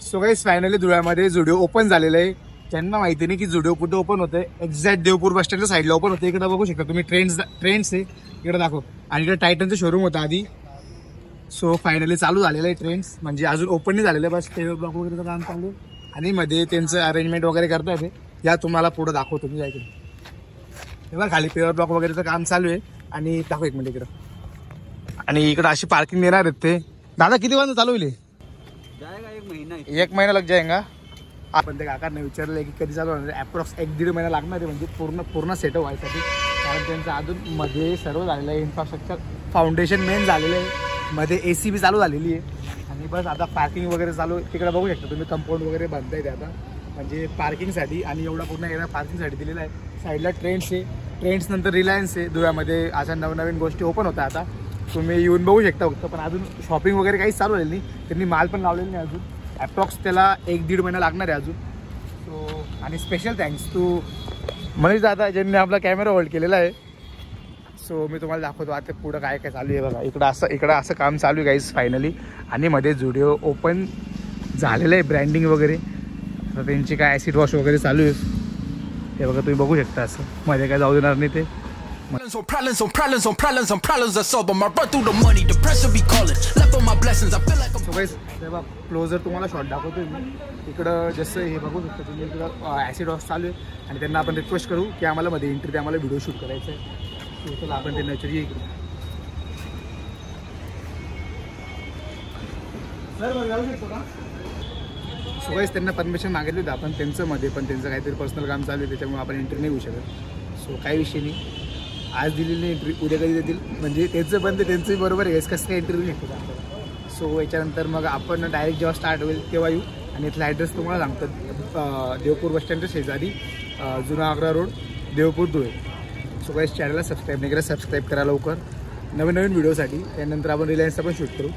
So guys finally धुळ्यामध्ये Zudio open झालेलं आहे. ज्यांना माहिती नाही की जुडिओ कुठे ओपन होतंय, एक्झॅक्ट देवपूर बस स्टँडच्या साईडला ओपन होतं. इकडे बघू शकता तुम्ही ट्रेंड्स आहे इकडे दाखव. आणि इकडे टायटनचं शोरूम होतं आधी. सो फायनली चालू झालेलं आहे ट्रेंड्स, म्हणजे अजून ओपन नाही झालेलं, बस टेबल ब्लॉक वगैरेचं काम चालू आहे आणि मध्ये त्यांचं अरेंजमेंट वगैरे करता येते. या तुम्हाला पुढं दाखवतो मी जायचं. तेव्हा खाली पेवर ब्लॉक वगैरेचं काम चालू आहे. आणि दाखव एक मिनिट इकडं. आणि इकडं अशी पार्किंग देणार आहेत ते. दादा किती वाजता चालू होईल? एक महिना लग जाएगा. आपण ते काकांना विचारलं की कधी चालू होणार? अप्रॉक्स 1-1.5 महिना लागणार आहे, म्हणजे पूर्ण सेटअप व्हायसाठी. कारण त्यांचं अजून मध्ये सर्व झालेलं आहे. इन्फ्रास्ट्रक्चर फाउंडेशन मेन झालेलं आहे. मध्ये AC बी चालू झालेली आहे. आणि बस आता पार्किंग वगैरे चालू. तिकडे बघू शकता तुम्ही कंपाऊंड वगैरे बांधताय ते आता, म्हणजे पार्किंगसाठी. आणि एवढा पूर्ण एरिया पार्किंगसाठी दिलेला आहे. साईडला ट्रेंड्स आहे. ट्रेंड्स नंतर रिलायन्स आहे. धुळ्यामध्ये अशा नवनवीन गोष्टी ओपन होत्या आता. तुम्ही येऊन बघू शकता फक्त. पण अजून शॉपिंग वगैरे काहीच चालू झालेली नाही. त्यांनी माल पण लावलेला नाही अजून. अप्रॉक्स त्याला 1-1.5 महिना लागणार आहे अजून. सो आणि स्पेशल थँक्स टू मनीष दादा ज्यांनी आपला कॅमेरा होल्ड केलेला आहे. सो मी तुम्हाला दाखवतो आता पुढं काय काय चालू आहे बघा. इकडं असं काम चालू आहे गाईज फायनली. आणि मध्ये जुडिओ ओपन झालेलं आहे, ब्रँडिंग वगैरे. तर त्यांची काय ॲसिड वॉश वगैरे चालू आहे हे बघा, तुम्ही बघू शकता. असं मध्ये काय जाऊ देणार नाही ते. क्लोजर तुम्हाला शॉट दाखवतोय मी. इकडं जसं हे बघू शकता तुम्ही, इकडं ॲसिड वॉश चालू आहे. आणि त्यांना आपण रिक्वेस्ट करू की आम्हाला मध्ये एंट्री ते आम्हाला व्हिडिओ शूट करायचं आहे. चला आपण ते नॅचरली इकडे जाऊ शकतो का? सो गाईस त्यांना परमिशन मागितली होती आपण त्यांचं मध्ये, पण त्यांचं काहीतरी पर्सनल काम चालू आहे त्याच्यामुळे आपण एंट्री नाही घेऊ शकत. सो काही विषय नाही. आज दिलेली नाही एंट्री, उद्या कधी देतील. म्हणजे त्यांचं पण ते त्यांचंही बरोबर आहे, कसं काय एंट्री नाही शकतो आपल्याला. सो याच्यानंतर मग आपण डायरेक्ट जेव्हा स्टार्ट होईल तेव्हा येऊ. आणि इथला ॲड्रेस तुम्हाला सांगतो. देवपूर बस स्टँडच्या शेजारी, जुना Agra road, Deopur Dhule. So guys चॅनलला सबस्क्राईब नाही करा, सबस्क्राईब करा लवकर नवीन व्हिडिओसाठी. त्यानंतर आपण रिलायन्सचा पण शूट करू.